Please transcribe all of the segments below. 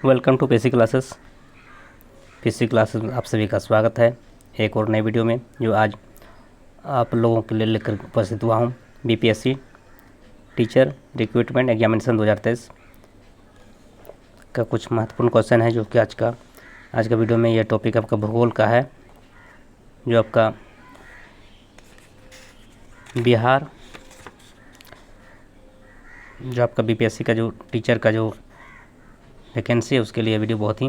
Welcome to PC classes. PC classes में आप सभी का स्वागत है एक और नई वीडियो में, जो आज आप लोगों के लिए लेकर उपस्थित हुआ हूँ। बीपीएससी टीचर रिक्रूटमेंट एग्जामिनेशन 2023 का कुछ महत्वपूर्ण क्वेश्चन है, जो कि आज का वीडियो में यह टॉपिक आपका भूगोल का है, जो आपका बिहार, जो आपका बीपीएससी का जो टीचर का जो वैकेंसी है उसके लिए वीडियो बहुत ही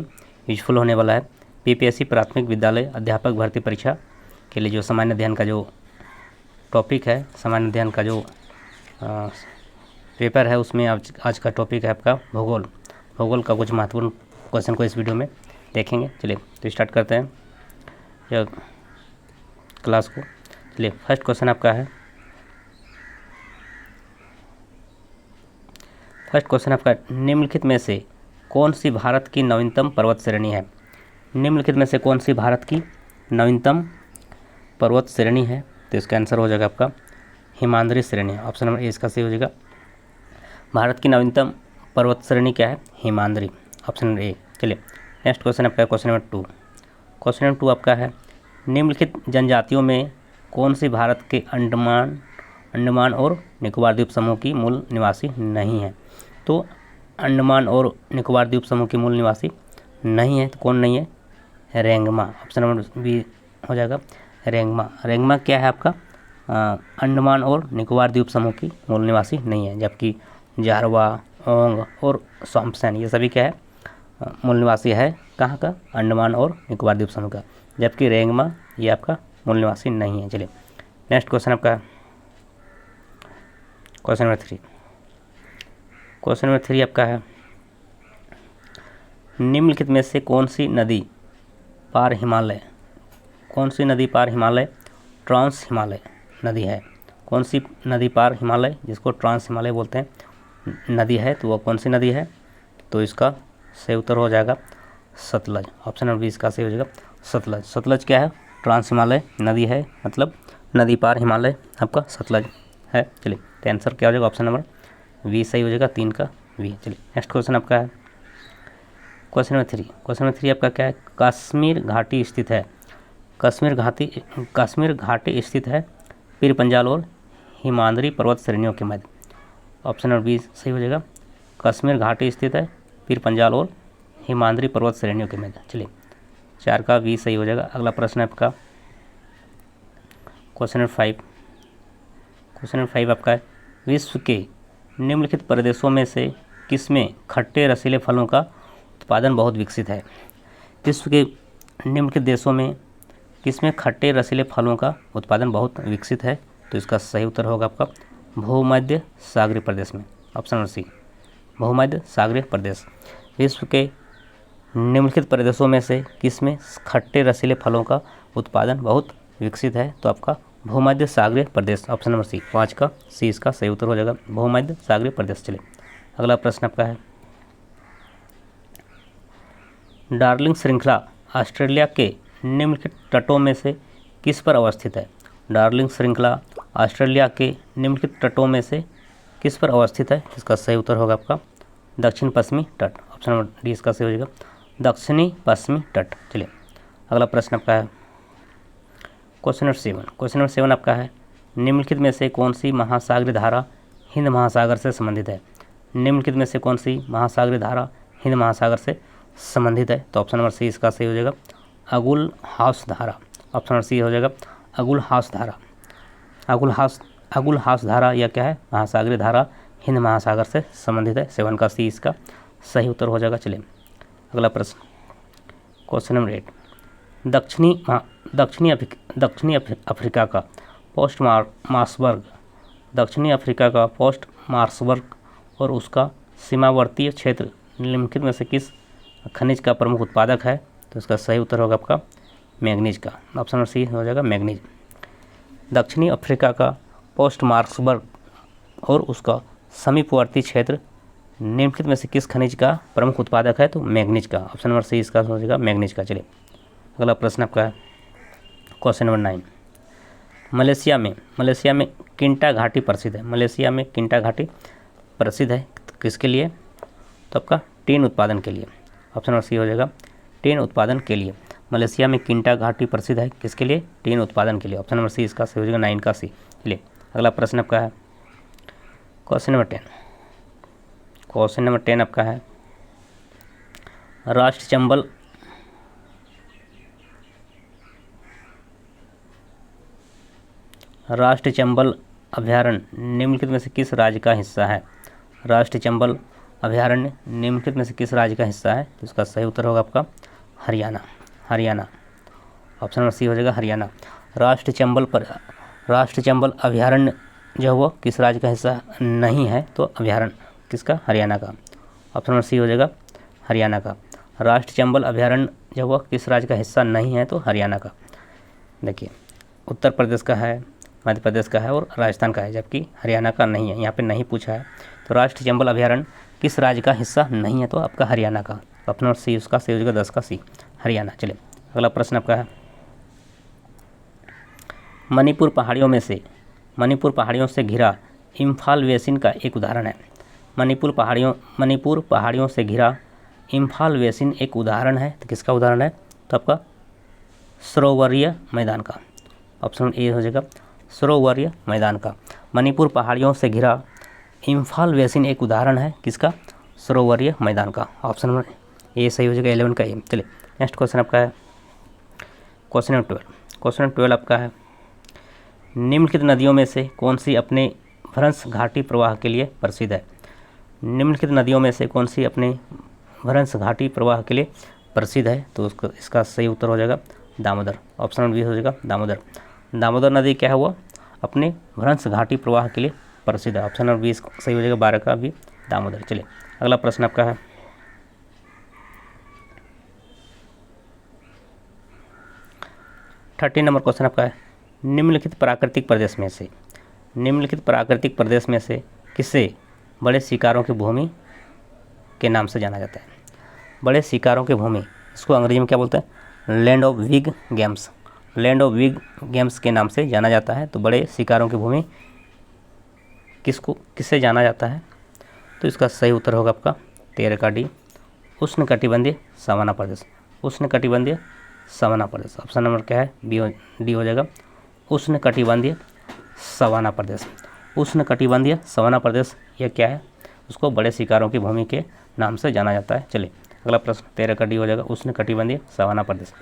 यूजफुल होने वाला है। बीपीएससी प्राथमिक विद्यालय अध्यापक भर्ती परीक्षा के लिए जो सामान्य अध्ययन का जो टॉपिक है, सामान्य अध्ययन का जो पेपर है, उसमें आज का टॉपिक है आपका भूगोल। भूगोल का कुछ महत्वपूर्ण क्वेश्चन को इस वीडियो में देखेंगे। चलिए तो स्टार्ट करते हैं यह क्लास को। चलिए फर्स्ट क्वेश्चन आपका है, फर्स्ट क्वेश्चन आपका निम्नलिखित में से कौन सी भारत की नवीनतम पर्वत श्रेणी है? निम्नलिखित में से कौन सी भारत की नवीनतम पर्वत श्रेणी है? तो इसका आंसर हो जाएगा आपका हिमाद्री श्रेणी। ऑप्शन नंबर ए इसका सही हो जाएगा। भारत की नवीनतम पर्वत श्रेणी क्या है? हिमाद्री। Option number A. चलिए नेक्स्ट क्वेश्चन आपका क्वेश्चन नंबर 2। क्वेश्चन नंबर 2 आपका है, निम्नलिखित जनजातियों में कौन सी भारत के अंडमान और निकोबार द्वीप समूह की मूल निवासी नहीं है? तो अंडमान और निकोबार द्वीप समूह की मूल निवासी नहीं है, तो कौन नहीं है? रेंगमा। ऑप्शन नंबर बी हो जाएगा रेंगमा। रेंगमा क्या है आपका? अंडमान और निकोबार द्वीप समूह की मूल निवासी नहीं है, जबकि जारवा, ओंग और सॉम्पसन ये सभी क्या है? मूल निवासी है। कहाँ का? अंडमान और निकोबार द्वीप समूह का। जबकि रेंगमा ये आपका मूल निवासी नहीं है। चलिए नेक्स्ट क्वेश्चन आपका क्वेश्चन नंबर 3। क्वेश्चन नंबर 3 आपका है, निम्नलिखित में से कौन सी नदी पार हिमालय, कौन सी नदी पार हिमालय ट्रांस हिमालय नदी है? कौन सी नदी पार हिमालय, जिसको ट्रांस हिमालय बोलते हैं, नदी है? तो वह कौन सी नदी है? तो इसका सही उत्तर हो जाएगा सतलज। ऑप्शन नंबर बी इसका सही हो जाएगा सतलज। सतलज क्या है? ट्रांस हिमालय नदी है, मतलब नदी पार हिमालय आपका सतलज है। चलिए तो आंसर क्या हो जाएगा? ऑप्शन नंबर वी सही हो जाएगा, 3 का वी। चलिए नेक्स्ट क्वेश्चन आपका है क्वेश्चन नंबर 3। क्वेश्चन नंबर 3 आपका क्या है? कश्मीर घाटी स्थित है, कश्मीर घाटी स्थित है पीर पंजाल और हिमाद्री पर्वत श्रेणियों के मध्य। ऑप्शन नंबर बी सही हो जाएगा। कश्मीर घाटी स्थित है पीर पंजाल और हिमाद्री पर्वत श्रेणियों के मध्य। चलिए 4 का वी सही हो जाएगा। अगला प्रश्न है आपका क्वेश्चन नंबर 5। क्वेश्चन नंबर 5 आपका है, विश्व के निम्नलिखित प्रदेशों में से किसमें खट्टे रसीले फलों का उत्पादन बहुत विकसित है? विश्व के निम्नलिखित देशों में किसमें खट्टे रसीले फलों का उत्पादन बहुत विकसित है? तो इसका सही उत्तर होगा आपका भूमध्य सागरीय प्रदेश में। ऑप्शन नंबर सी भूमध्य सागरीय प्रदेश। विश्व के निम्नलिखित प्रदेशों में से किसमें खट्टे रसीले फलों का उत्पादन बहुत विकसित है? तो आपका भूमध्य सागरीय प्रदेश। ऑप्शन नंबर सी 5 का सी इसका सही उत्तर हो जाएगा भूमध्य सागरीय प्रदेश। चलिए अगला प्रश्न आपका है, डार्लिंग श्रृंखला ऑस्ट्रेलिया के निम्नलिखित तटों में से किस पर अवस्थित है? डार्लिंग श्रृंखला ऑस्ट्रेलिया के निम्नलिखित तटों में से किस पर अवस्थित है? इसका सही उत्तर होगा आपका दक्षिण पश्चिमी तट। ऑप्शन नंबर डी इसका सही हो जाएगा दक्षिणी पश्चिमी तट। चलिए अगला प्रश्न आपका है क्वेश्चन नंबर 7। क्वेश्चन नंबर 7 आपका है, निम्नलिखित में से कौन सी महासागरीय धारा हिंद महासागर से संबंधित है? निम्नलिखित में से कौन सी महासागरीय धारा हिंद महासागर से संबंधित है? तो ऑप्शन नंबर सी इसका सही हो जाएगा अगुल हाउस धारा। ऑप्शन नंबर सी हो जाएगा अगुल हाउस धारा। अगुल हाउस धारा या क्या है? महासागरीय धारा हिंद महासागर से संबंधित है। 7 का सी इसका सही उत्तर हो जाएगा। चलिए अगला प्रश्न क्वेश्चन नंबर 8, दक्षिणी अफ्रीका का पोस्ट मार्सबर्ग, दक्षिणी अफ्रीका का पोस्ट मार्सबर्ग और उसका सीमावर्तीय क्षेत्र निम्नलिखित में से किस खनिज का प्रमुख उत्पादक है? तो इसका सही उत्तर होगा आपका मैग्नीज का। ऑप्शन नंबर सी हो जाएगा मैग्नीज। दक्षिणी अफ्रीका का पोस्ट मार्सबर्ग और उसका समीपवर्ती क्षेत्र निम्नलिखित में से किस खनिज का प्रमुख उत्पादक है? तो मैग्नीज का। ऑप्शन नंबर सी इसका हो जाएगा मैग्नीज का। चलिए अगला प्रश्न आपका है क्वेश्चन नंबर 9। मलेशिया में किंटा घाटी प्रसिद्ध है। मलेशिया में किंटा घाटी प्रसिद्ध है किसके लिए? तो आपका टीन उत्पादन के लिए। ऑप्शन नंबर सी हो जाएगा टिन उत्पादन के लिए। मलेशिया में किंटा घाटी प्रसिद्ध है किसके लिए? टिन उत्पादन के लिए। ऑप्शन नंबर सी इसका सही हो जाएगा 9 का सी। चलिए अगला प्रश्न आपका है क्वेश्चन नंबर 10। क्वेश्चन नंबर 10 आपका है राष्ट्रीय चंबल अभयारण्य निम्नलिखित में से किस राज्य का हिस्सा है? राष्ट्रीय चंबल अभयारण्य निम्नलिखित में से किस राज्य का हिस्सा है? तो इसका सही उत्तर होगा आपका Haryana. Haryana option number C हो जाएगा हरियाणा। राष्ट्रीय चंबल अभयारण्य जो है वो किस राज्य का हिस्सा नहीं है? तो अभयारण्य किसका? हरियाणा का। ऑप्शन नंबर सी हो जाएगा हरियाणा का। राष्ट्रीय चंबल अभयारण्य जो है वो किस राज्य का हिस्सा नहीं है? तो हरियाणा का। देखिए उत्तर प्रदेश का है, मध्य प्रदेश का है और राजस्थान का है, जबकि हरियाणा का नहीं है। यहाँ पे नहीं पूछा है। तो राष्ट्रीय चंबल अभयारण्य किस राज्य का हिस्सा नहीं है? तो आपका हरियाणा का। ऑप्शन नंबर सी उसका सही हो जाएगा 10 का सी, हरियाणा। चलिए अगला प्रश्न आपका है मणिपुर पहाड़ियों से घिरा इम्फाल बेसिन का एक उदाहरण है। मणिपुर पहाड़ियों से घिरा इम्फाल बेसिन एक उदाहरण है। तो किसका उदाहरण है? तो आपका सरोवरीय मैदान का। ऑप्शन ए हो जाएगा सरोवरीय मैदान का। मणिपुर पहाड़ियों से घिरा इम्फाल बेसिन एक उदाहरण है किसका? सरोवरीय मैदान का। ऑप्शन नंबर ए सही हो जाएगा 11 का ए। चलिए नेक्स्ट क्वेश्चन आपका है क्वेश्चन नंबर 12। क्वेश्चन नंबर 12 आपका है निम्नलिखित नदियों में से कौन सी अपने भ्रंश घाटी प्रवाह के लिए प्रसिद्ध है? निम्नलिखित नदियों में से कौन सी अपने भ्रंश घाटी प्रवाह के लिए प्रसिद्ध है? तो इसका सही उत्तर हो जाएगा दामोदर। ऑप्शन नंबर बी हो जाएगा दामोदर। दामोदर नदी क्या है वो अपने भ्रंश घाटी प्रवाह के लिए प्रसिद्ध है। ऑप्शन नंबर बी सही हो जाएगा 12 का भी दामोदर। चलिए अगला प्रश्न आपका है 13 नंबर क्वेश्चन आपका है निम्नलिखित प्राकृतिक प्रदेश में से किसे बड़े शिकारों की भूमि के नाम से जाना जाता है? बड़े शिकारों की भूमि, इसको अंग्रेजी में क्या बोलते हैं? लैंड ऑफ बिग गेम्स के नाम से जाना जाता है। तो बड़े शिकारों की भूमि किससे जाना जाता है? तो इसका सही उत्तर होगा आपका 13 का डी उष्णकटिबंधीय सावाना प्रदेश। उष्णकटिबंधीय सावाना प्रदेश। ऑप्शन नंबर क्या है? डी हो जाएगा उष्णकटिबंधीय सावाना प्रदेश। उष्णकटिबंधीय सावाना प्रदेश यह क्या है? उसको बड़े शिकारों की भूमि के नाम से जाना जाता है। चलिए अगला प्रश्न 13 का डी हो जाएगा उष्णकटिबंधीय सावाना प्रदेश।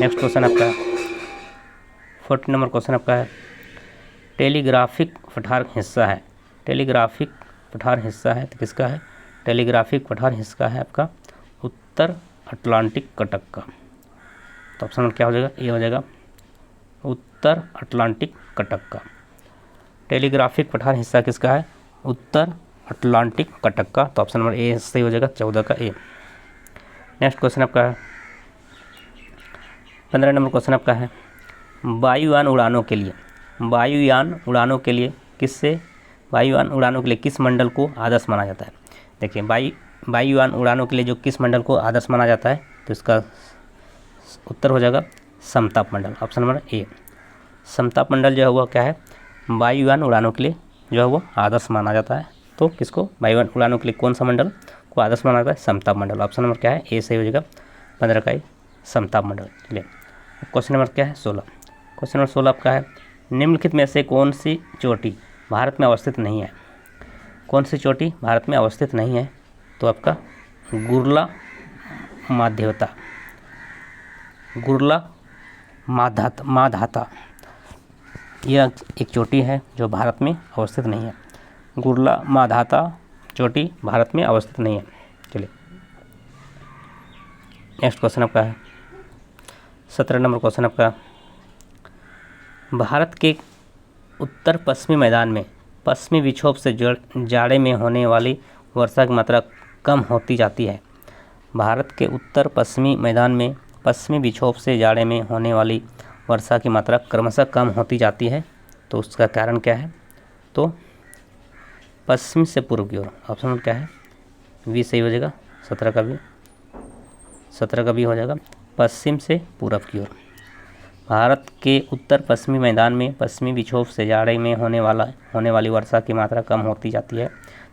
नेक्स्ट क्वेश्चन आपका 14 नंबर क्वेश्चन आपका है टेलीग्राफिक पठार हिस्सा है। टेलीग्राफिक पठार हिस्सा है तो किसका है? टेलीग्राफिक पठार हिस्सा है आपका उत्तर अटलांटिक कटक का। तो ऑप्शन क्या हो जाएगा? ये हो जाएगा उत्तर अटलांटिक कटक का। टेलीग्राफिक पठार हिस्सा किसका है? उत्तर अटलांटिक कटक का। तो ऑप्शन नंबर ए सही हो जाएगा 14 का ए। नेक्स्ट क्वेश्चन आपका है 15 नंबर क्वेश्चन आपका है वायुयान उड़ानों के लिए किस मंडल को आदर्श माना जाता है? देखिए वायुयान उड़ानों के लिए जो किस मंडल को आदर्श माना जाता है? तो इसका उत्तर हो जाएगा समताप मंडल। ऑप्शन नंबर ए समताप मंडल जो है वो क्या है? वायुयान उड़ानों के लिए जो है वो आदर्श माना जाता है। तो किसको वायुयान उड़ानों के लिए कौन सा मंडल को आदर्श माना जाता है? समताप मंडल। ऑप्शन नंबर क्या है? ए सही हो जाएगा 15 का ए समताप मंडल। चलिए क्वेश्चन नंबर क्या है 16। क्वेश्चन नंबर 16 आपका है निम्नलिखित में से कौन सी चोटी भारत में अवस्थित नहीं है? कौन सी चोटी भारत में अवस्थित नहीं है? तो आपका गुरला माधाता यह एक चोटी है जो भारत में अवस्थित नहीं है। गुरला माधाता चोटी भारत में अवस्थित नहीं है। चलिए नेक्स्ट क्वेश्चन आपका है 17 नंबर क्वेश्चन आपका भारत के उत्तर पश्चिमी मैदान में पश्चिमी विक्षोभ से जाड़े में होने वाली वर्षा की मात्रा कम होती जाती है। भारत के उत्तर पश्चिमी मैदान में पश्चिमी विक्षोभ से जाड़े में होने वाली वर्षा की मात्रा क्रमशः कम होती जाती है। तो उसका कारण क्या है? तो पश्चिम से पूर्व की ओर। ऑप्शन क्या है? बी सही हो जाएगा 17 का भी हो जाएगा पश्चिम से पूर्व की ओर। भारत के उत्तर पश्चिमी मैदान में पश्चिमी विक्षोभ से जाड़े में होने वाली वर्षा की मात्रा कम होती जाती है।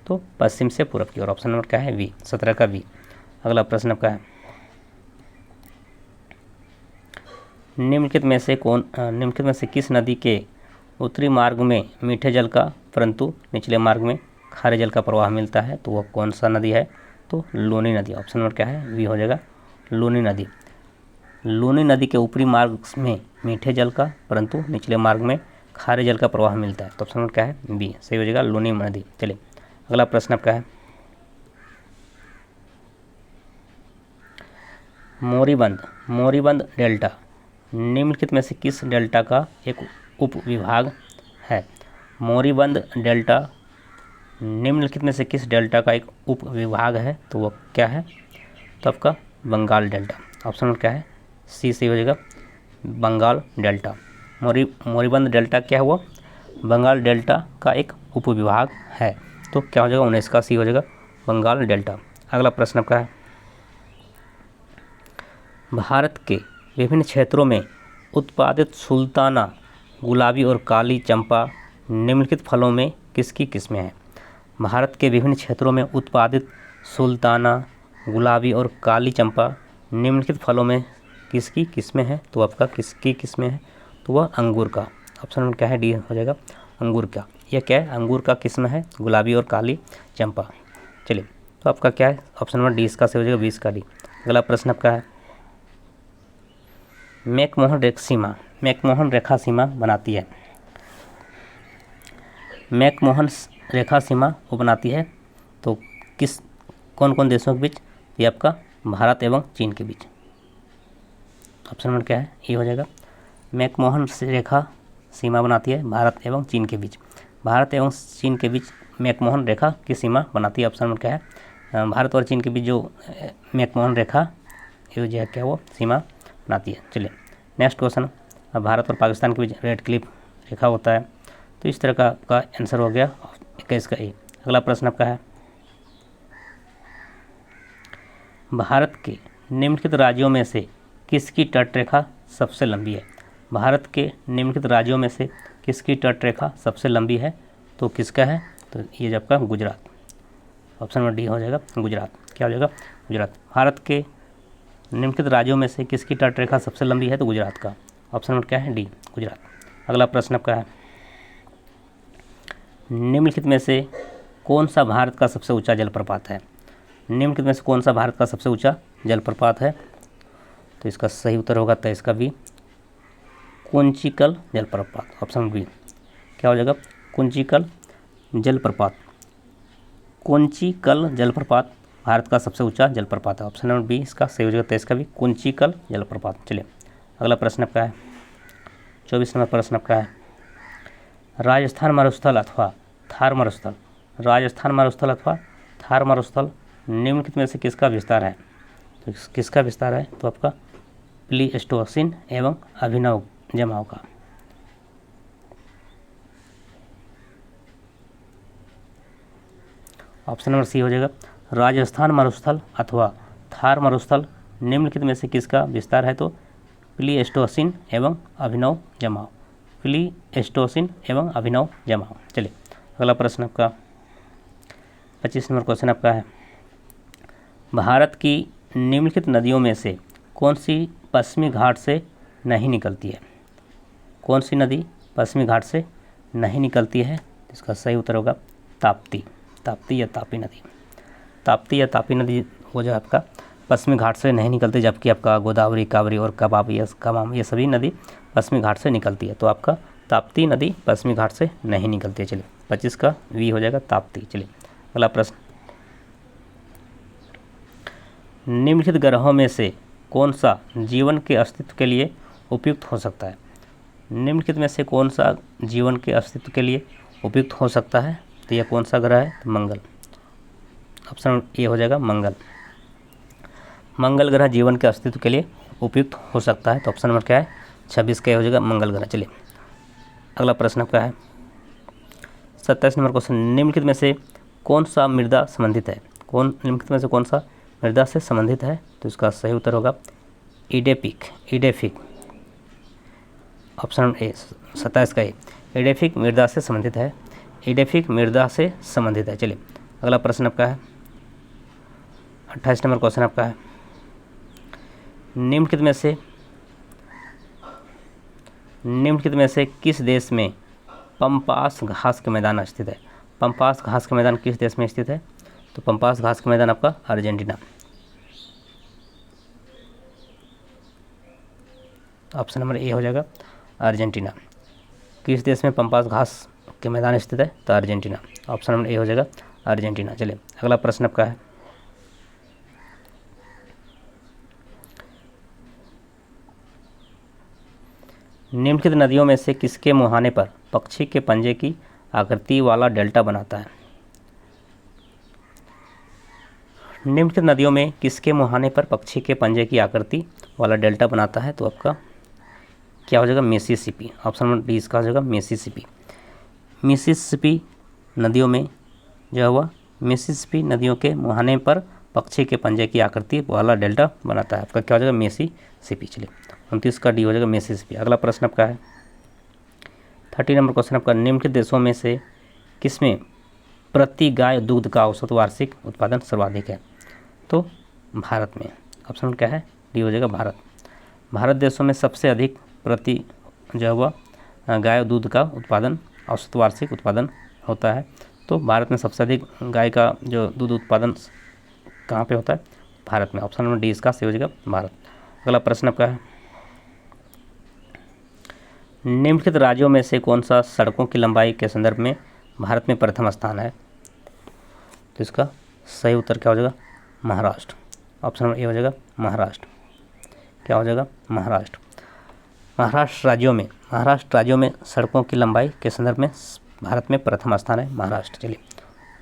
तो पश्चिम से पूर्व की ओर। ऑप्शन नंबर क्या है? बी 17 का बी। अगला प्रश्न आपका है निम्नलिखित में से किस नदी के उत्तरी मार्ग में मीठे जल का परंतु निचले मार्ग में खारे जल का प्रवाह मिलता है? तो वह कौन सा नदी है? तो लूनी नदी। ऑप्शन नंबर क्या है? बी हो जाएगा, लूनी नदी। लूनी नदी के ऊपरी मार्ग में मीठे जल का परंतु निचले मार्ग में खारे जल का प्रवाह मिलता है। तो ऑप्शन नंबर क्या है? बी सही हो जाएगा, लूनी नदी। चलिए अगला प्रश्न आपका है, मोरीबंद डेल्टा निम्नलिखित में से किस डेल्टा का एक उप विभाग है? मोरीबंद डेल्टा निम्नलिखित में से किस डेल्टा का एक उप विभाग है? तो वह क्या है? तो आपका बंगाल डेल्टा। ऑप्शन नंबर क्या है? सी सही हो जाएगा, बंगाल डेल्टा। मोरीबंद डेल्टा क्या हुआ? बंगाल डेल्टा का एक उप विभाग है। तो क्या हो जाएगा? 19 का सी हो जाएगा, बंगाल डेल्टा। अगला प्रश्न आपका है, भारत के विभिन्न क्षेत्रों में उत्पादित सुल्ताना, गुलाबी और काली चंपा निम्नलिखित फलों में किसकी किस्में हैं? भारत के विभिन्न क्षेत्रों में उत्पादित सुल्ताना, गुलाबी और काली चंपा निम्नलिखित फलों में किसकी किस्में हैं? तो आपका किसकी किस्में हैं? तो वह अंगूर का। ऑप्शन नंबर क्या है? डी हो जाएगा, अंगूर का। यह क्या है? अंगूर का किस्म है, गुलाबी और काली चंपा। चलिए तो आपका क्या है? ऑप्शन नंबर डी इसका से हो जाएगा, 20 का डी। अगला प्रश्न आपका है, मैकमोहन रेखा सीमा बनाती है। मैकमोहन रेखा सीमा वो बनाती है तो कौन कौन देशों के बीच? ये आपका भारत एवं चीन के बीच। ऑप्शन नंबर क्या है? ये हो जाएगा, मैकमोहन रेखा सीमा बनाती है भारत एवं चीन के बीच। भारत एवं चीन के बीच मैकमोहन रेखा की सीमा बनाती है। ऑप्शन नंबर क्या है? भारत और चीन के बीच जो मैकमोहन रेखा ये जो है क्या वो सीमा बनाती है। चलिए नेक्स्ट क्वेश्चन, भारत और पाकिस्तान के बीच रेड क्लिफ रेखा होता है। तो इस तरह का आंसर हो गया 21 का ए। अगला प्रश्न आपका है, भारत के निम्नलिखित राज्यों में से किसकी तटरेखा सबसे लंबी है? भारत के निम्नलिखित राज्यों में से किसकी तटरेखा सबसे लंबी है? तो किसका है? तो ये आपका गुजरात। ऑप्शन नंबर डी हो जाएगा, गुजरात। क्या हो जाएगा? गुजरात। भारत के निम्नलिखित राज्यों में से किसकी तटरेखा सबसे लंबी है? तो गुजरात का। ऑप्शन नंबर क्या है? डी, गुजरात। अगला प्रश्न आपका है, निम्नलिखित में से कौन सा भारत का सबसे ऊंचा जलप्रपात है? निम्नलिखित में से कौन सा भारत का सबसे ऊंचा जलप्रपात है? तो इसका सही उत्तर होगा 23 का बी, कुंचिकल जलप्रपात। ऑप्शन बी क्या हो जाएगा? कुंचिकल जलप्रपात। कुंचिकल जलप्रपात भारत का सबसे ऊंचा जलप्रपात है। ऑप्शन नंबर बी इसका सही हो जाएगा 23 का भी, कुंचिकल जलप्रपात। चलिए अगला प्रश्न आपका है, 24 नंबर प्रश्न आपका है, राजस्थान मरुस्थल अथवा थार मरुस्थल, राजस्थान मरुस्थल अथवा थार मरुस्थल निम्नलिखित में से किसका विस्तार है? तो किसका विस्तार है? तो आपका प्लीस्टोसिन एवं अभिनव जमाव का। ऑप्शन नंबर सी हो जाएगा, राजस्थान मरुस्थल अथवा थार मरुस्थल निम्नलिखित में से किसका विस्तार है? तो प्लीस्टोसिन एवं अभिनव जमाव, प्लीस्टोसिन एवं अभिनव जमाव। चलिए अगला प्रश्न आपका 25 नंबर क्वेश्चन आपका है, भारत की निम्नलिखित नदियों में से कौन सी पश्चिमी घाट से नहीं निकलती है? कौन सी नदी पश्चिमी घाट से नहीं निकलती है? इसका सही उत्तर होगा ताप्ती, ताप्ती या तापी नदी। ताप्ती या तापी नदी हो जाए आपका पश्चिमी घाट से नहीं निकलती, जबकि आपका गोदावरी, कावेरी और कमाम ये सभी नदी पश्चिमी घाट से निकलती है। तो आपका ताप्ती नदी पश्चिमी घाट से नहीं निकलती है। चलिए 25 का वी हो जाएगा ताप्ती। चलिए अगला प्रश्न, निम्नलिखित ग्रहों में से कौन सा जीवन के अस्तित्व के लिए उपयुक्त हो सकता है? निम्नलिखित में से कौन सा जीवन के अस्तित्व के लिए उपयुक्त हो सकता है? तो यह कौन सा ग्रह है? तो मंगल। ऑप्शन ए हो जाएगा मंगल। मंगल ग्रह जीवन के अस्तित्व के लिए उपयुक्त हो सकता है। तो ऑप्शन नंबर क्या है? 26 का हो जाएगा मंगल ग्रह। चलिए अगला प्रश्न आपका है 27 नंबर क्वेश्चन, निम्नलिखित में से कौन सा मृदा संबंधित है? निम्नलिखित में से कौन सा मृदा से संबंधित है? तो इसका सही उत्तर होगा इडेफिक। ऑप्शन ए 27 का इडेफिक मृदा से संबंधित है, इडेफिक मृदा से संबंधित है। चलिए अगला प्रश्न आपका है 28 नंबर क्वेश्चन आपका है, निम्नलिखित में से निम्नलिखित में से किस देश में पंपास घास के मैदान स्थित है? पंपास घास के मैदान किस देश में स्थित है? तो पंपास घास के मैदान आपका अर्जेंटीना। ऑप्शन नंबर ए हो जाएगा अर्जेंटीना। किस देश में पंपास घास के मैदान स्थित है? तो अर्जेंटीना। ऑप्शन नंबर ए हो जाएगा अर्जेंटीना। चलिए अगला प्रश्न आपका है, निम्नलिखित नदियों में से किसके मुहाने पर पक्षी के पंजे की आकृति वाला डेल्टा बनाता है? निम्नलिखित नदियों में किसके मुहाने पर पक्षी के पंजे की आकृति वाला डेल्टा बनाता है? तो आपका क्या हो जाएगा? मिसिसिपी। ऑप्शन नंबर डी इसका हो जाएगा मिसिसिपी। मिसिसिपी नदियों में जो हुआ, मिसिसिपी नदियों के मुहाने पर पक्षी के पंजे की आकृति वाला डेल्टा बनाता है। आपका क्या हो जाएगा? मिसिसिपी। चलिए 29 का डी हो जाएगा मिसिसिपी। अगला प्रश्न आपका है 30 नंबर क्वेश्चन आपका, निम्नलिखित देशों में से किसमें प्रति गाय दूध का औसत वार्षिक उत्पादन सर्वाधिक है? तो भारत में। ऑप्शन क्या है? डी हो जाएगा भारत। भारत देशों में सबसे अधिक प्रति जो हुआ गाय दूध का उत्पादन औसत वार्षिक उत्पादन होता है। तो भारत में सबसे अधिक गाय का जो दूध उत्पादन कहाँ पे होता है? भारत में। ऑप्शन नंबर डी इसका सही हो जाएगा भारत। अगला प्रश्न आपका है, निम्नलिखित राज्यों में से कौन सा सड़कों की लंबाई के संदर्भ में भारत में प्रथम स्थान है? तो इसका सही उत्तर क्या हो जाएगा? महाराष्ट्र। ऑप्शन नंबर ए हो जाएगा महाराष्ट्र। क्या हो जाएगा? महाराष्ट्र। महाराष्ट्र राज्यों में सड़कों की लंबाई के संदर्भ में भारत में प्रथम स्थान है महाराष्ट्र। चलिए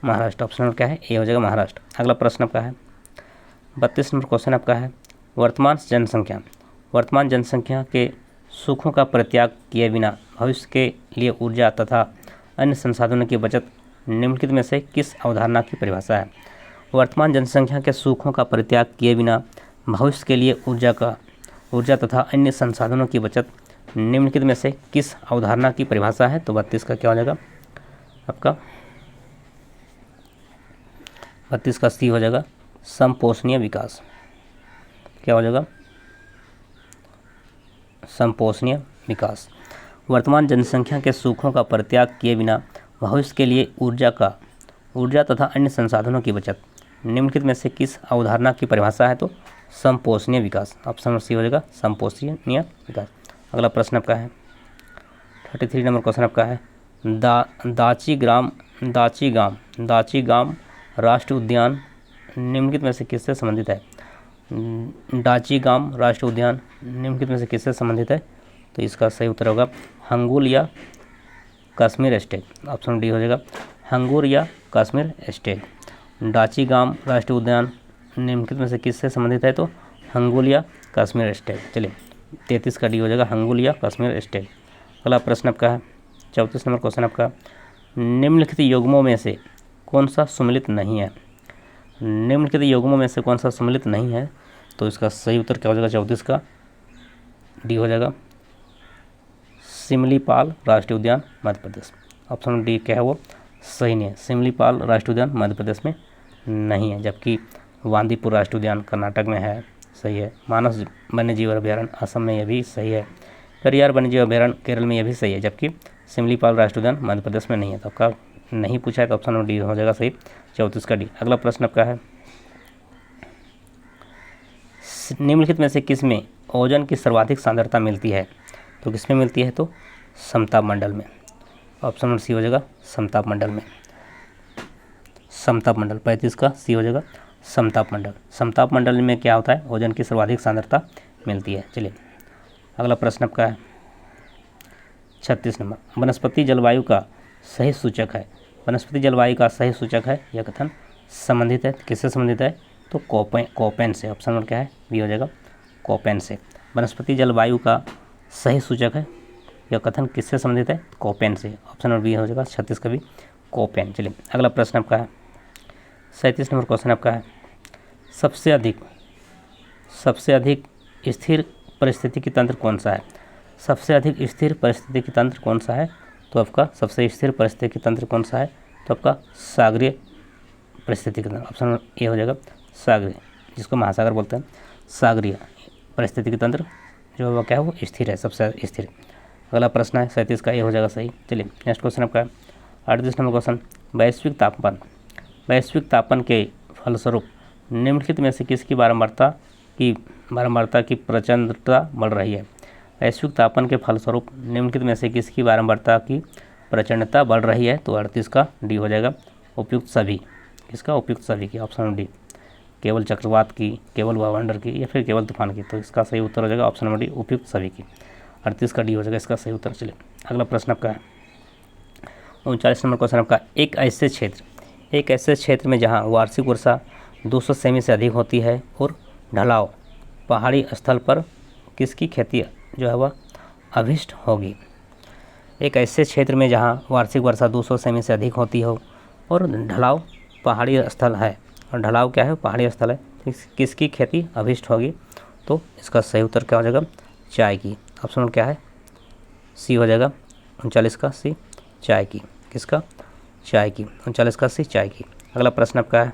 महाराष्ट्र। ऑप्शन नंबर क्या है? ए हो जाएगा महाराष्ट्र। अगला प्रश्न आपका है 32 नंबर क्वेश्चन आपका है, वर्तमान जनसंख्या के सुखों का परित्याग किए बिना भविष्य के लिए ऊर्जा तथा अन्य संसाधनों की बचत निम्नलिखित में से किस अवधारणा की परिभाषा है? वर्तमान जनसंख्या के सुखों का परित्याग किए बिना भविष्य के लिए ऊर्जा तथा अन्य संसाधनों की बचत निम्नलिखित में से किस अवधारणा की परिभाषा है? तो 32 का क्या हो जाएगा आपका? 32 का सी हो जाएगा समपोषणीय विकास। क्या हो जाएगा? समपोषणीय विकास। वर्तमान जनसंख्या के सुखों का परित्याग किए बिना भविष्य के लिए ऊर्जा तथा अन्य संसाधनों की बचत निम्नलिखित में से किस अवधारणा की परिभाषा है? तो समपोषणीय विकास। ऑप्शन नंबर सी हो जाएगा समपोषणीय विकास। अगला प्रश्न आपका है 33 नंबर क्वेश्चन आपका है, दाची गाम राष्ट्रीय उद्यान निम्नलिखित में से किससे संबंधित है? दाची गाम राष्ट्रीय उद्यान निम्नलिखित में से किससे संबंधित है? तो इसका सही उत्तर होगा हंगुल या कश्मीर स्टेट। ऑप्शन डी हो जाएगा हंगुर या कश्मीर स्टेट। दाची गाम राष्ट्रीय उद्यान निम्नलिखित में से किससे संबंधित है? तो हंगुल या कश्मीर स्टेट। चलिए 33 का डी हो जाएगा हंगुल या कश्मीर स्टेट। अगला प्रश्न आपका है 34 नंबर क्वेश्चन आपका, निम्नलिखित युग्मों में से कौन सा सम्मिलित नहीं है? निम्नलिखित युग्मों में से कौन सा सम्मिलित नहीं है? तो इसका सही उत्तर क्या हो जाएगा? 34 का डी हो जाएगा सिमलीपाल राष्ट्रीय उद्यान मध्य प्रदेश। ऑप्शन डी क्या है? वो सही नहीं है। सिमलीपाल राष्ट्रीय उद्यान मध्य प्रदेश में नहीं है, जबकि वांदीपुर राष्ट्रीय उद्यान कर्नाटक में है, सही है। मानस वन्यजीव अभयारण्य असम में यह भी सही है। पेरियार वन्यजीव अभयारण्य केरल में यह भी सही है, जबकि सिमलीपाल राष्ट्रीय उद्यान मध्य प्रदेश में नहीं है। तो आपका नहीं पूछा है तो ऑप्शन डी हो जाएगा सही 34 का डी। अगला प्रश्न आपका है, निम्नलिखित में से किस में ओजोन की सर्वाधिक सांद्रता मिलती है? तो किस में मिलती है? तो समताप मंडल में। ऑप्शन नंबर सी हो जाएगा समताप मंडल में। समताप मंडल 35 का सी हो जाएगा समताप मंडल। समताप मंडल में क्या होता है? ओजोन की सर्वाधिक सांद्रता मिलती है। चलिए अगला प्रश्न आपका है 36 नंबर, वनस्पति जलवायु का सही सूचक है। वनस्पति जलवायु का सही सूचक है यह कथन संबंधित है, किससे संबंधित है? तो कोपेन से। ऑप्शन नंबर क्या है? बी हो जाएगा कोपेन से। वनस्पति जलवायु का सही सूचक है यह कथन किससे संबंधित है? कोपेन से। ऑप्शन नंबर बी हो जाएगा 36 का भी कोपेन। चलिए अगला प्रश्न आपका है 37 नंबर क्वेश्चन आपका है, सबसे अधिक स्थिर पारिस्थितिकी तंत्र कौन सा है? सबसे अधिक स्थिर पारिस्थितिकी तंत्र कौन सा है? तो आपका सबसे स्थिर पारिस्थितिकी तंत्र कौन सा है? तो आपका सागरीय पारिस्थितिकी तंत्र। ऑप्शन नंबर ए हो जाएगा सागरीय, जिसको महासागर बोलते हैं। सागरीय पारिस्थितिकी तंत्र जो है क्या है? वो स्थिर है, सबसे स्थिर। अगला प्रश्न है 37 का, ये हो जाएगा सही। चलिए नेक्स्ट क्वेश्चन आपका 38 नंबर क्वेश्चन, वैश्विक तापन के फलस्वरूप निम्नलिखित में से किसकी बारंबारता की प्रचंडता बढ़ रही है। वैश्विक तापन के फलस्वरूप निम्नलिखित में से किसकी बारंबारता की प्रचंडता बढ़ रही है। तो 38 का डी हो जाएगा, उपयुक्त सभी। किसका? उपयुक्त सभी की, ऑप्शन डी। केवल चक्रवात की, केवल वायुमंडल की, या फिर केवल तूफान की। तो इसका सही उत्तर हो जाएगा ऑप्शन नंबर डी, उपयुक्त सभी की। 38 का डी हो जाएगा इसका सही उत्तर। चलिए अगला प्रश्न आपका है 39 नंबर क्वेश्चन आपका, एक ऐसे क्षेत्र में जहाँ वार्षिक वर्षा 200 सेमी से अधिक होती है और ढलाव पहाड़ी स्थल पर किसकी खेती जो है वह अभिष्ट होगी। एक ऐसे क्षेत्र में जहाँ वार्षिक वर्षा 200 सेमी से अधिक होती हो और ढलाव पहाड़ी स्थल है, और ढलाव क्या है? पहाड़ी स्थल है। किसकी खेती अभिष्ट होगी? तो इसका सही उत्तर क्या हो जाएगा? चाय की। ऑप्शन क्या है? सी हो जाएगा 39 का सी, चाय की। किसका? चाय की। 39 का सी, चाय की। अगला प्रश्न आपका है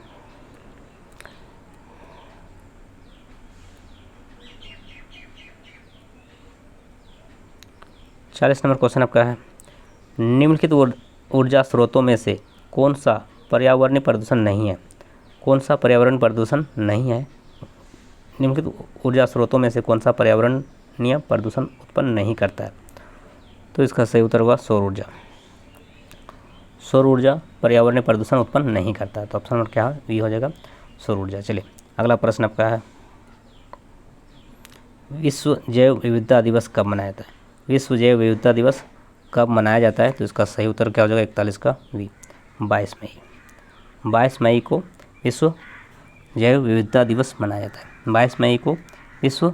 40 नंबर क्वेश्चन आपका है, निम्नलिखित ऊर्जा स्रोतों में से कौन सा पर्यावरणीय प्रदूषण नहीं है। कौन सा पर्यावरण प्रदूषण नहीं है? निम्नलिखित ऊर्जा स्रोतों में से कौन सा पर्यावरणीय प्रदूषण उत्पन्न नहीं करता है। तो इसका सही उत्तर होगा सौर ऊर्जा। सौर ऊर्जा पर्यावरणीय प्रदूषण उत्पन्न नहीं करता है। तो ऑप्शन नंबर क्या है? बी हो जाएगा, सौर ऊर्जा। चलिए अगला प्रश्न आपका है, विश्व जैव विविधता दिवस कब मनाया जाता है। विश्व जैव विविधता दिवस कब मनाया जाता है। तो इसका सही उत्तर क्या हो जाएगा? 41 का बी, 22 मई। 22 मई को विश्व जैव विविधता दिवस मनाया जाता है। 22 मई को विश्व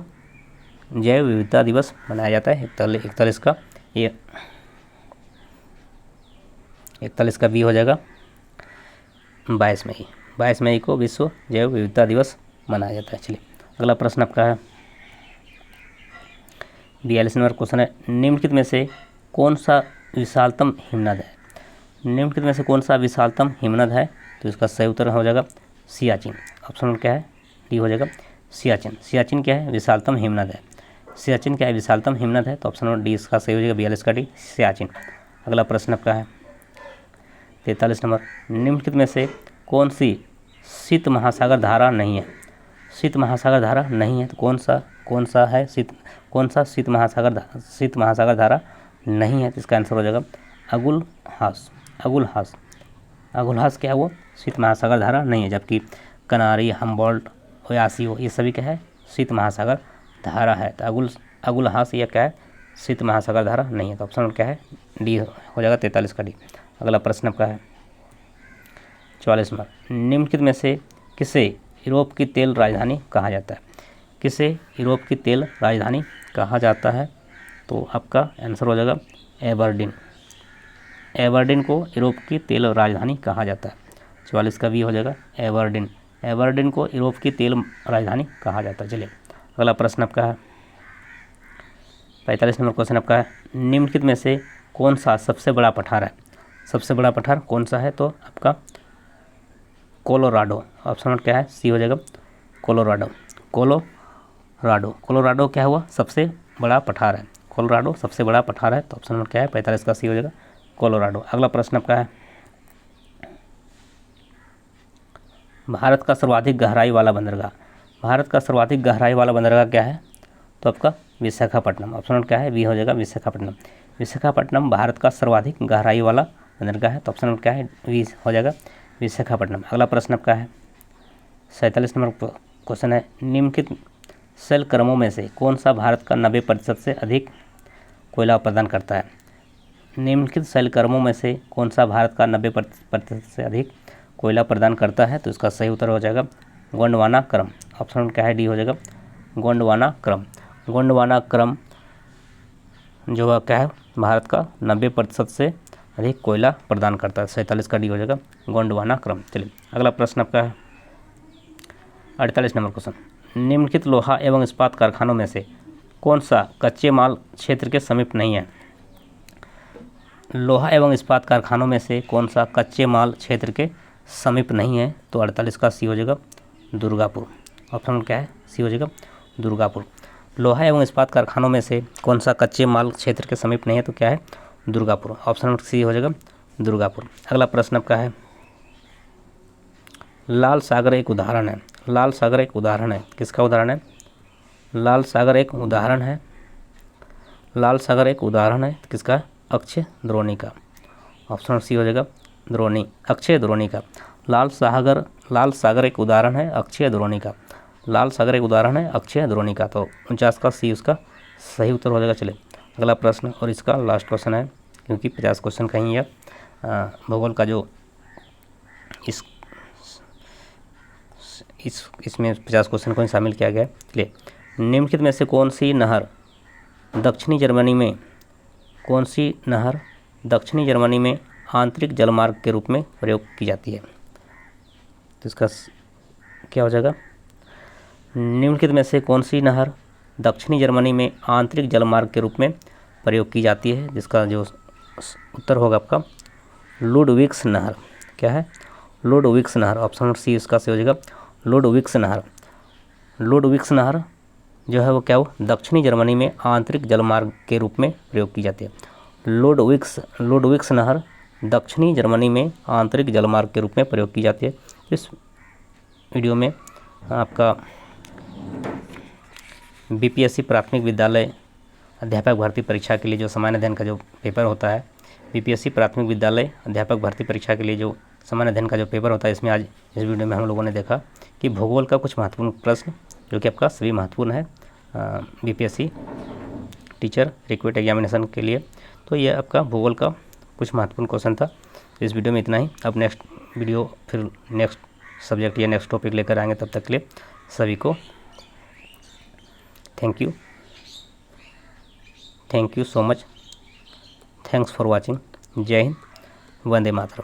जैव विविधता दिवस मनाया जाता है। 41 का ये 41 का बी हो जाएगा 22 मई। 22 मई को विश्व जैव विविधता दिवस मनाया जाता है। चलिए अगला प्रश्न आपका है 42 नंबर क्वेश्चन है, निम्नलिखित में से कौन सा विशालतम हिमनद है। निम्नलिखित में से कौन सा विशालतम हिमनद है। तो इसका सही उत्तर हो जाएगा सियाचिन। ऑप्शन क्या है? डी हो जाएगा सियाचिन। सियाचिन क्या है? विशालतम हिमनद है। सियाचिन क्या है? विशालतम हिमनद है। तो ऑप्शन नंबर डी इसका सही हो जाएगा, 42 का डी, सियाचिन। अगला प्रश्न आपका है 43 नंबर, निम्नलिखित में से कौन सी शीत महासागर धारा नहीं है। शीत महासागर धारा नहीं है। तो कौन सा है कौन सा शीत महासागर धारा नहीं है। तो इसका आंसर हो जाएगा अगुलहास। अगुलहास क्या है? वो शीत महासागर धारा नहीं है। जबकि कनारी, हम्बोल्ट, ओयासियो ये सभी क्या है? शीत महासागर धारा है। तो अगुलहास यह क्या है? शीत महासागर धारा नहीं है। तो ऑप्शन क्या है? डी हो जाएगा 43 का डी। अगला प्रश्न आपका है 44 नंबर, निम्नलिखित में से किसे यूरोप की तेल राजधानी कहा जाता है। किसे यूरोप की तेल राजधानी कहा जाता है। तो आपका आंसर हो जाएगा एबरडीन। एबरडीन को यूरोप की तेल राजधानी कहा जाता है। 44 का भी हो जाएगा एबरडीन। एबरडीन को यूरोप की तेल राजधानी कहा जाता है। चलिए अगला प्रश्न आपका है 45 नंबर क्वेश्चन आपका है, निम्नलिखित में से कौन सा सबसे बड़ा पठार है। सबसे बड़ा पठार कौन सा है। तो आपका कोलोराडो। ऑप्शन नंबर क्या है? सी हो जाएगा कोलोराडो। कोलोराडो क्या हुआ? सबसे बड़ा पठार है। कोलोराडो सबसे बड़ा पठार है। तो ऑप्शन नंबर क्या है? 45 का सी हो जाएगा कोलोराडो। अगला प्रश्न आपका है, भारत का सर्वाधिक गहराई वाला बंदरगाह। भारत का सर्वाधिक गहराई वाला बंदरगाह क्या है। तो आपका विशाखापट्टनम। ऑप्शन नंबर क्या है? बी हो जाएगा विशाखापट्टनम। विशाखापट्टनम भारत का सर्वाधिक गहराई वाला बंदरगाह है। तो ऑप्शन नंबर क्या है? बी हो जाएगा विशाखापट्टनम। अगला प्रश्न आपका है 47 नंबर क्वेश्चन है, निम्नलिखित सेल क्रमों में से कौन सा भारत का 90% से अधिक कोयला प्रदान करता है। निम्नलिखित सेल क्रमों में से कौन सा भारत का 90% से अधिक कोयला प्रदान करता है। तो इसका सही उत्तर हो जाएगा गोंडवाना क्रम। ऑप्शन क्या है? डी हो जाएगा गोंडवाना क्रम। गोंडवाना क्रम जो क्या है? भारत का 90% से अधिक कोयला प्रदान करता है। 47 का डी हो जाएगा गोंडवाना क्रम। चलिए अगला प्रश्न आपका है 48 नंबर क्वेश्चन, निम्नलिखित लोहा एवं इस्पात कारखानों में से कौन सा कच्चे माल क्षेत्र के समीप नहीं है। लोहा एवं इस्पात कारखानों में से कौन सा कच्चे माल क्षेत्र के समीप नहीं है। तो 48 का सी हो जाएगा दुर्गापुर। ऑप्शन क्या है? सी हो जाएगा दुर्गापुर। लोहा एवं इस्पात कारखानों में से कौन सा कच्चे माल क्षेत्र के समीप नहीं है? तो क्या है? दुर्गापुर। ऑप्शन नंबर सी हो जाएगा दुर्गापुर। अगला प्रश्न आपका है, लाल सागर एक उदाहरण है। लाल सागर एक उदाहरण है, किसका उदाहरण है? लाल सागर एक उदाहरण है। लाल सागर एक उदाहरण है किसका? अक्षय द्रोणी का। ऑप्शन सी हो जाएगा द्रोणी, अक्षय द्रोणी का। लाल सागर एक उदाहरण है अक्षय द्रोणी का। लाल सागर एक उदाहरण है अक्षय द्रोणी का। तो 49 का सी उसका सही उत्तर हो जाएगा। चले अगला प्रश्न, और इसका लास्ट क्वेश्चन है, क्योंकि 50 क्वेश्चन का ही है भूगोल का जो इसमें 50 क्वेश्चन को ही शामिल किया गया है। चलिए, निम्नलिखित में से कौन सी नहर दक्षिणी जर्मनी में आंतरिक जलमार्ग के रूप में प्रयोग की जाती है? तो इसका क्या हो जाएगा? निम्नलिखित में से कौन सी नहर दक्षिणी जर्मनी में आंतरिक जलमार्ग के रूप में प्रयोग की जाती है? जिसका जो उत्तर होगा आपका लुडविग्स नहर। क्या है? लुडविग्स नहर। ऑप्शन सी इसका से हो जाएगा लुडविग्स नहर। लुडविग्स नहर जो है वो क्या हो? दक्षिणी जर्मनी में आंतरिक जलमार्ग के रूप में प्रयोग की जाती है। लुडविग्स नहर दक्षिणी जर्मनी में आंतरिक जलमार्ग के रूप में प्रयोग की जाती है। इस वीडियो में आपका बीपीएससी प्राथमिक विद्यालय अध्यापक भर्ती परीक्षा के लिए जो सामान्य अध्ययन का जो पेपर होता है, बीपीएससी प्राथमिक विद्यालय अध्यापक भर्ती परीक्षा के लिए जो सामान्य अध्ययन का जो पेपर होता है, इसमें आज इस वीडियो में हम लोगों ने देखा कि भूगोल का कुछ महत्वपूर्ण प्रश्न जो कि आपका सभी महत्वपूर्ण है बीपीएससी टीचर रिक्रूट एग्जामिनेशन के लिए। तो ये आपका भूगोल का कुछ महत्वपूर्ण क्वेश्चन था। इस वीडियो में इतना ही। अब नेक्स्ट वीडियो फिर नेक्स्ट सब्जेक्ट या नेक्स्ट टॉपिक लेकर आएंगे। तब तक के लिए सभी को thank you so much. Thanks for watching. जय हिंद, वंदे मातरम।